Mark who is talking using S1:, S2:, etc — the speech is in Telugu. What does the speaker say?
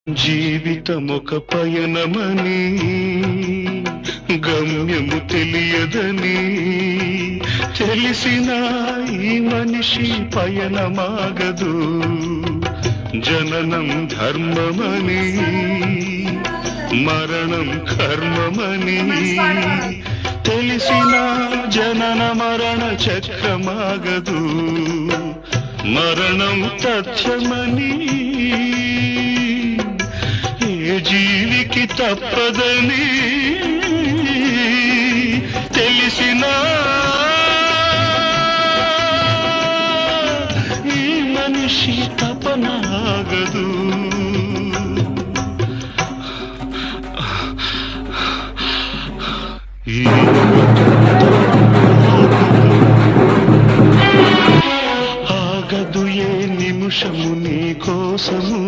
S1: జీవితమొక పయనమని గమ్యము తెలియదని తెలిసిన ఈ మనిషి పయనమాగదు. జననం ధర్మమని మరణం కర్మమని తెలిసిన జనన మరణ చక్రమాగదు. మరణం తథ్యమని ఏ జీవికి తప్పదని తెలిసిన ఈ మనిషి తపనాగదు. ఆగదు ఏ నిమిషము నీ కోసము